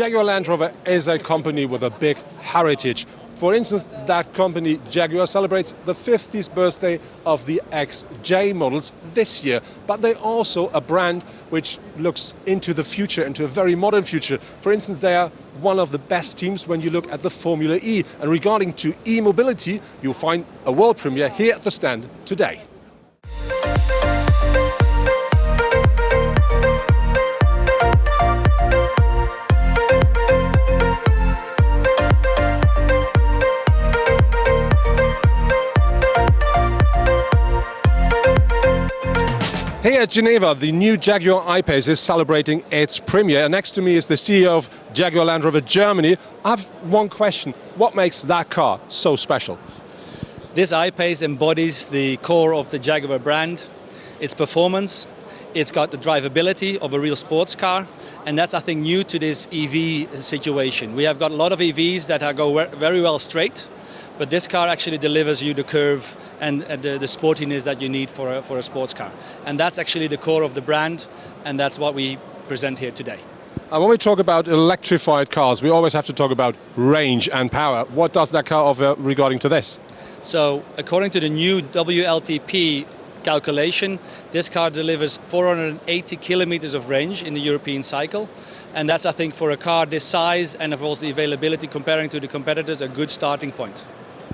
Jaguar Land Rover is a company with a big heritage. For instance, that company, Jaguar, celebrates the 50th birthday of the XJ models this year. But they're also a brand which looks into the future, into a very modern future. For instance, they are one of the best teams when you look at the Formula E. And regarding to e-mobility, you'll find a world premiere here at the stand today. Here at Geneva, the new Jaguar I-Pace is celebrating its premiere. And next to me is the CEO of Jaguar Land Rover Germany. I have one question. What makes that car so special? This I-Pace embodies the core of the Jaguar brand. Its performance, it's got the drivability of a real sports car. And that's, I think, new to this EV situation. We have got a lot of EVs that go very well straight. But this car actually delivers you the curve and the sportiness that you need for a sports car. And that's actually the core of the brand, and that's what we present here today. And when we talk about electrified cars, we always have to talk about range and power. What does that car offer regarding to this? So, according to the new WLTP calculation, this car delivers 480 kilometers of range in the European cycle. And that's, I think, for a car this size and of course the availability comparing to the competitors, a good starting point.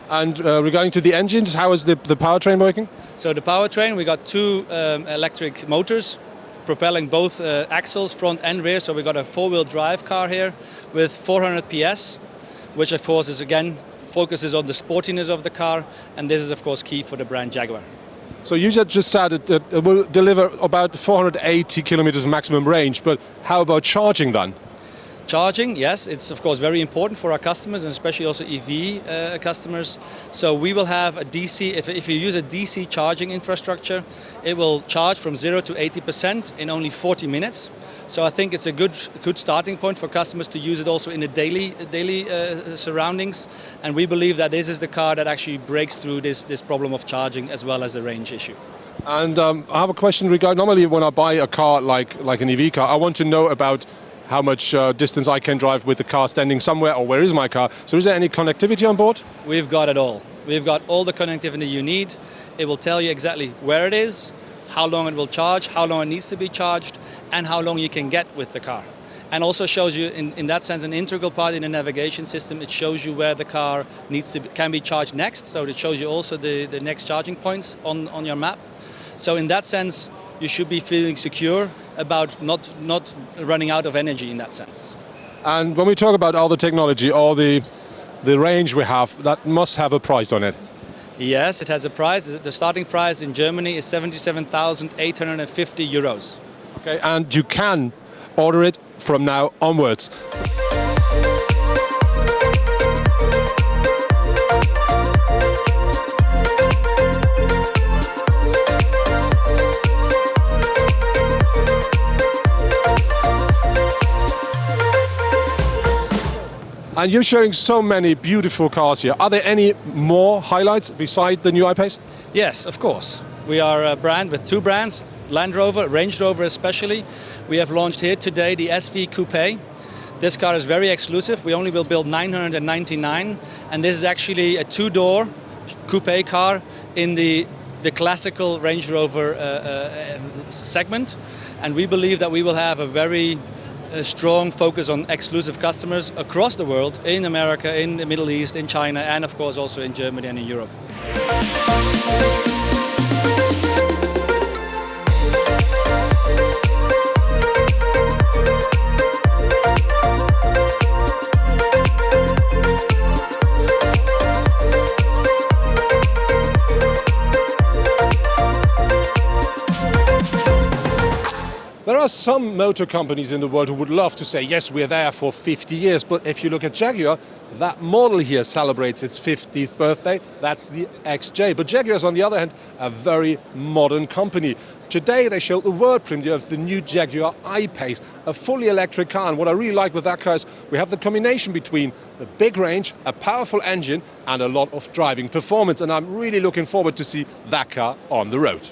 And regarding to the engines, how is the powertrain working? So the powertrain, we got two electric motors propelling both axles, front and rear. So we got a four-wheel drive car here with 400 PS, which of course is again focuses on the sportiness of the car. And this is of course key for the brand Jaguar. So you just said it will deliver about 480 kilometers maximum range, but how about charging then? Charging, yes, it's of course very important for our customers and especially also EV customers. So we will have a DC, if you use a DC charging infrastructure, it will charge from 0 to 80% in only 40 minutes. So I think it's a good starting point for customers to use it also in the daily surroundings. And we believe that this is the car that actually breaks through this problem of charging as well as the range issue. And I have a question regarding, normally when I buy a car like an EV car, I want to know about how much distance I can drive with the car standing somewhere, or where is my car. So is there any connectivity on board? We've got it all. We've got all the connectivity you need. It will tell you exactly where it is, how long it will charge, how long it needs to be charged, and how long you can get with the car. And also shows you, in that sense, an integral part in the navigation system. It shows you where the car can be charged next. So it shows you also the next charging points on your map. So in that sense, you should be feeling secure about not running out of energy in that sense. And when we talk about all the technology, all the range we have, that must have a price on it. Yes, it has a price. The starting price in Germany is 77,850 euros. Okay, and you can order it from now onwards. And you're showing so many beautiful cars here. Are there any more highlights beside the new I-Pace? Yes, of course. We are a brand with two brands, Land Rover, Range Rover especially. We have launched here today the SV Coupe. This car is very exclusive. We only will build 999. And this is actually a two-door coupe car in the classical Range Rover segment. And we believe that we will have a very strong focus on exclusive customers across the world, in America, in the Middle East, in China, and of course also in Germany and in Europe. There are some motor companies in the world who would love to say, yes, we're there for 50 years. But if you look at Jaguar, that model here celebrates its 50th birthday. That's the XJ. But Jaguar is, on the other hand, a very modern company. Today they showed the world premiere of the new Jaguar I-Pace, a fully electric car. And what I really like with that car is we have the combination between the big range, a powerful engine, and a lot of driving performance. And I'm really looking forward to see that car on the road.